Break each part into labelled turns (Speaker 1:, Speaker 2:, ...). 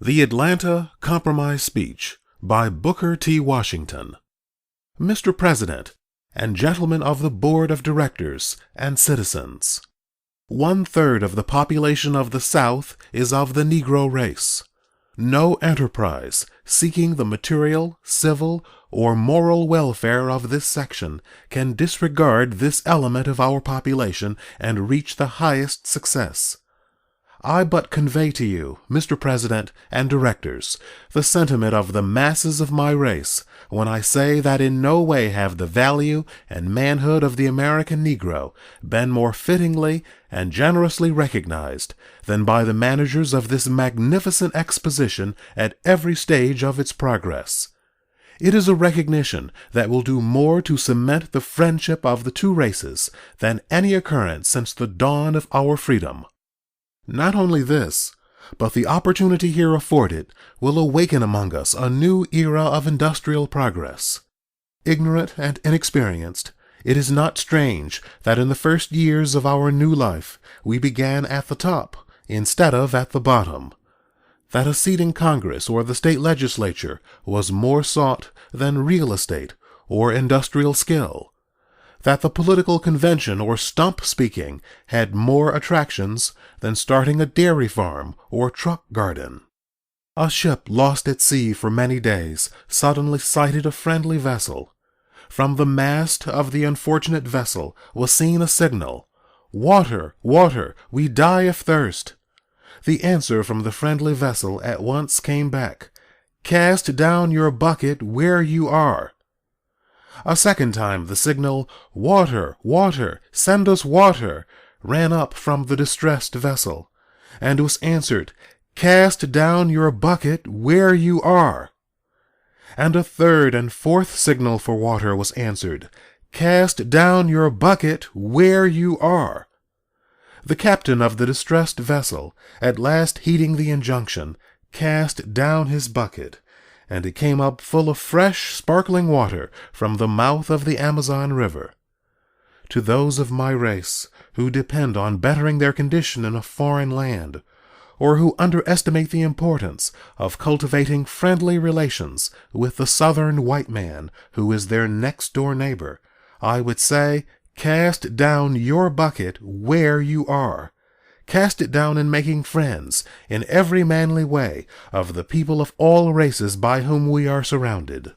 Speaker 1: The Atlanta Compromise Speech by Booker T. Washington. Mr. President, and gentlemen of the Board of Directors and citizens, 1/3 of the population of the South is of the Negro race. No enterprise seeking the material, civil, or moral welfare of this section can disregard this element of our population and reach the highest success. I but convey to you, Mr. President and Directors, the sentiment of the masses of my race when I say that in no way have the value and manhood of the American Negro been more fittingly and generously recognized than by the managers of this magnificent exposition at every stage of its progress. It is a recognition that will do more to cement the friendship of the two races than any occurrence since the dawn of our freedom. Not only this, but the opportunity here afforded will awaken among us a new era of industrial progress. Ignorant and inexperienced, it is not strange that in the first years of our new life we began at the top instead of at the bottom. That a seat in Congress or the state legislature was more sought than real estate or industrial skill. That the political convention or stump speaking had more attractions than starting a dairy farm or truck garden. A ship lost at sea for many days suddenly sighted a friendly vessel. From the mast of the unfortunate vessel was seen a signal, "Water, water, we die of thirst." The answer from the friendly vessel at once came back, "Cast down your bucket where you are." A second time the signal, "Water, water, send us water," ran up from the distressed vessel, and was answered, "Cast down your bucket where you are." And a third and fourth signal for water was answered, "Cast down your bucket where you are." The captain of the distressed vessel, at last heeding the injunction, cast down his bucket, and it came up full of fresh, sparkling water from the mouth of the Amazon River. To those of my race who depend on bettering their condition in a foreign land, or who underestimate the importance of cultivating friendly relations with the Southern white man who is their next-door neighbor, I would say, cast down your bucket where you are. Cast it down in making friends, in every manly way, of the people of all races by whom we are surrounded.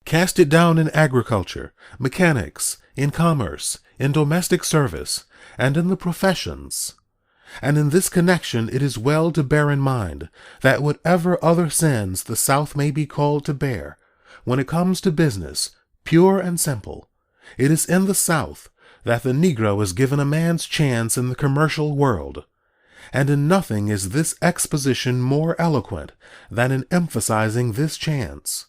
Speaker 1: Cast it down in agriculture, mechanics, in commerce, in domestic service, and in the professions. And in this connection it is well to bear in mind that whatever other sins the South may be called to bear, when it comes to business, pure and simple, it is in the South that the Negro is given a man's chance in the commercial world, and in nothing is this exposition more eloquent than in emphasizing this chance.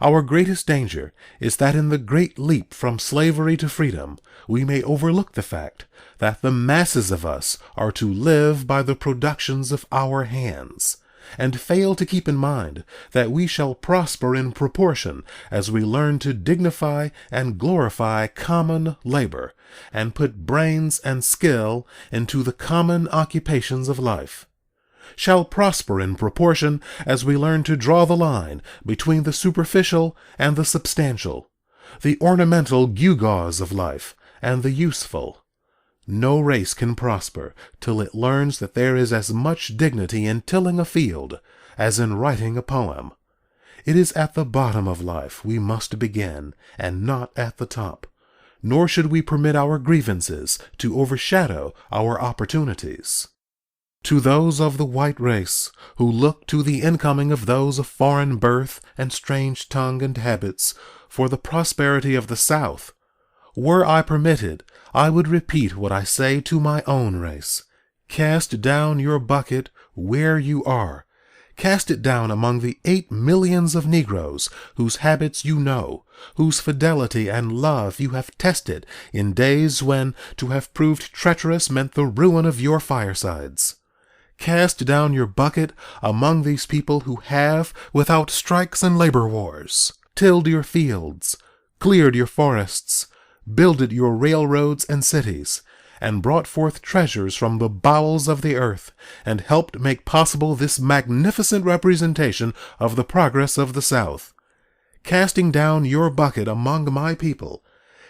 Speaker 1: Our greatest danger is that in the great leap from slavery to freedom, we may overlook the fact that the masses of us are to live by the productions of our hands, and fail to keep in mind that we shall prosper in proportion as we learn to dignify and glorify common labor, and put brains and skill into the common occupations of life; shall prosper in proportion as we learn to draw the line between the superficial and the substantial, the ornamental gewgaws of life and the useful. No race can prosper till it learns that there is as much dignity in tilling a field as in writing a poem. It is at the bottom of life we must begin, and not at the top. Nor should we permit our grievances to overshadow our opportunities. To those of the white race who look to the incoming of those of foreign birth and strange tongue and habits for the prosperity of the South, were I permitted, I would repeat what I say to my own race. Cast down your bucket where you are. Cast it down among the 8 millions of Negroes whose habits you know, whose fidelity and love you have tested in days when to have proved treacherous meant the ruin of your firesides. Cast down your bucket among these people who have, without strikes and labor wars, tilled your fields, cleared your forests, builded your railroads and cities, and brought forth treasures from the bowels of the earth, and helped make possible this magnificent representation of the progress of the South. Casting down your bucket among my people,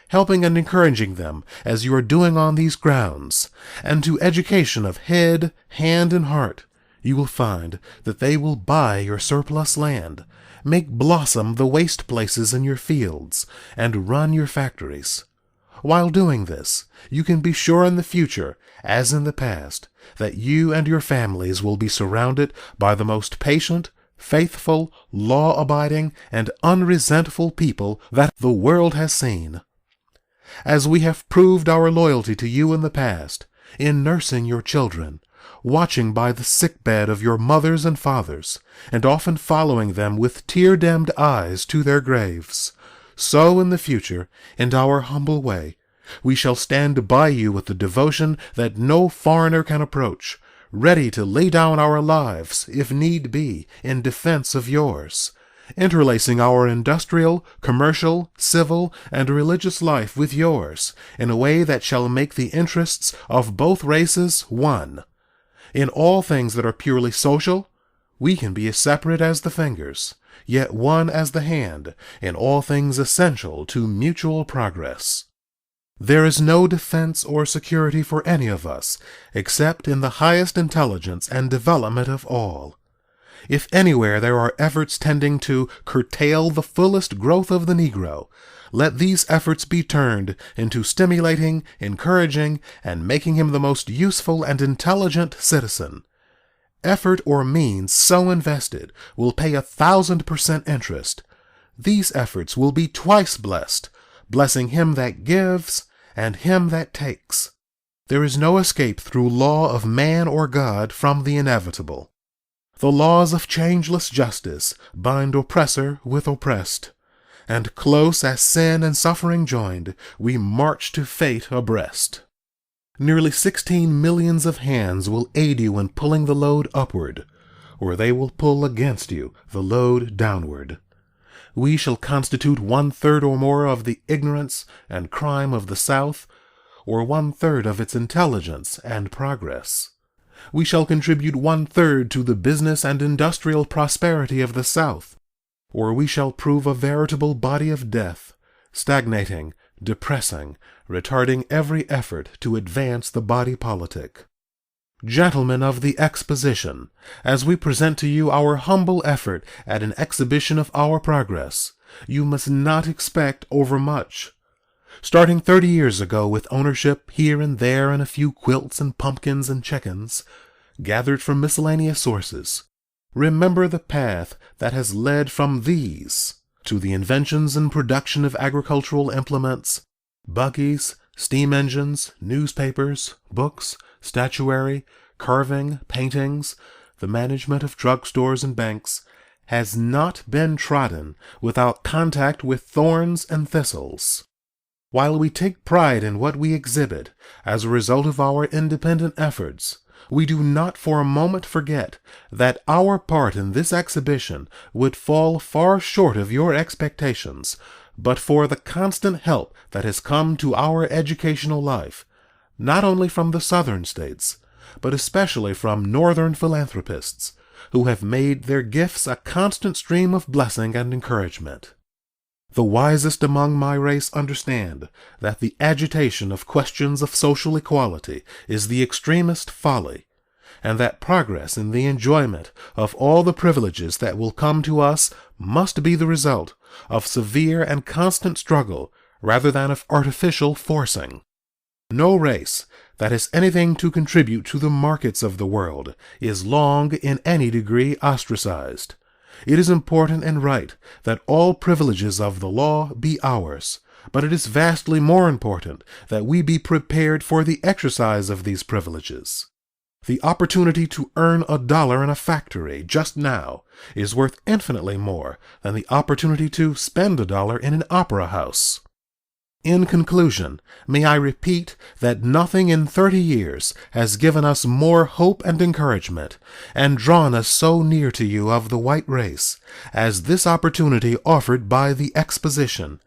Speaker 1: helping and encouraging them as you are doing on these grounds, and to education of head, hand, and heart, you will find that they will buy your surplus land, make blossom the waste places in your fields, and run your factories. While doing this, you can be sure in the future, as in the past, that you and your families will be surrounded by the most patient, faithful, law-abiding, and unresentful people that the world has seen. As we have proved our loyalty to you in the past, in nursing your children, watching by the sickbed of your mothers and fathers, and often following them with tear-dimmed eyes to their graves, so in the future, in our humble way, we shall stand by you with the devotion that no foreigner can approach, ready to lay down our lives, if need be, in defense of yours, interlacing our industrial, commercial, civil, and religious life with yours in a way that shall make the interests of both races one. In all things that are purely social, we can be as separate as the fingers, yet one as the hand, in all things essential to mutual progress. There is no defense or security for any of us except in the highest intelligence and development of all. If anywhere there are efforts tending to curtail the fullest growth of the Negro, let these efforts be turned into stimulating, encouraging, and making him the most useful and intelligent citizen. Effort or means so invested will pay 1,000% interest. These efforts will be twice blessed, blessing him that gives and him that takes. There is no escape through law of man or God from the inevitable. The laws of changeless justice bind oppressor with oppressed, and close as sin and suffering joined, we march to fate abreast. Nearly 16 millions of hands will aid you in pulling the load upward, or they will pull against you the load downward. We shall constitute 1/3 or more of the ignorance and crime of the South, or 1/3 of its intelligence and progress. We shall contribute 1/3 to the business and industrial prosperity of the South, or we shall prove a veritable body of death, stagnating, depressing, retarding every effort to advance the body politic. Gentlemen of the Exposition, as we present to you our humble effort at an exhibition of our progress, you must not expect overmuch. Starting 30 years ago with ownership here and there in a few quilts and pumpkins and chickens, gathered from miscellaneous sources, remember the path that has led from these to the inventions and production of agricultural implements, buggies, steam engines, newspapers, books, statuary, carving, paintings, the management of drugstores and banks, has not been trodden without contact with thorns and thistles. While we take pride in what we exhibit as a result of our independent efforts, we do not for a moment forget that our part in this exhibition would fall far short of your expectations, but for the constant help that has come to our educational life, not only from the Southern states, but especially from Northern philanthropists, who have made their gifts a constant stream of blessing and encouragement. The wisest among my race understand that the agitation of questions of social equality is the extremest folly, and that progress in the enjoyment of all the privileges that will come to us must be the result of severe and constant struggle rather than of artificial forcing. No race that has anything to contribute to the markets of the world is long in any degree ostracized. It is important and right that all privileges of the law be ours, but it is vastly more important that we be prepared for the exercise of these privileges. The opportunity to earn $1 in a factory just now is worth infinitely more than the opportunity to spend $1 in an opera house. In conclusion, may I repeat that nothing in 30 years has given us more hope and encouragement, and drawn us so near to you of the white race, as this opportunity offered by the Exposition,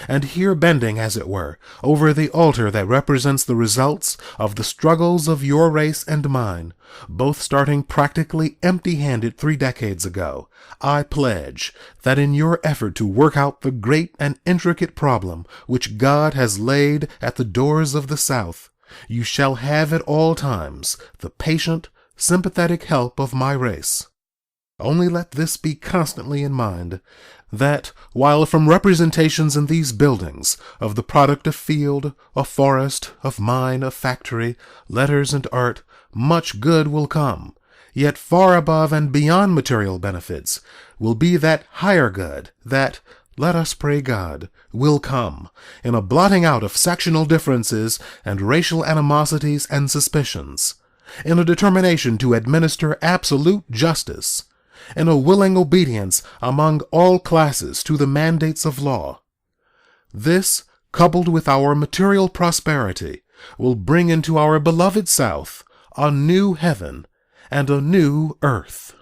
Speaker 1: and here bending, as it were, over the altar that represents the results of the struggles of your race and mine, both starting practically empty-handed 3 decades ago, I pledge that in your effort to work out the great and intricate problem which God has laid at the doors of the South, you shall have at all times the patient, sympathetic help of my race. Only let this be constantly in mind, that while from representations in these buildings of the product of field, of forest, of mine, of factory, letters, and art, much good will come, yet far above and beyond material benefits will be that higher good that, let us pray God, will come in a blotting out of sectional differences and racial animosities and suspicions, in a determination to administer absolute justice, in a willing obedience among all classes to the mandates of law. This, coupled with our material prosperity, will bring into our beloved South a new heaven and a new earth.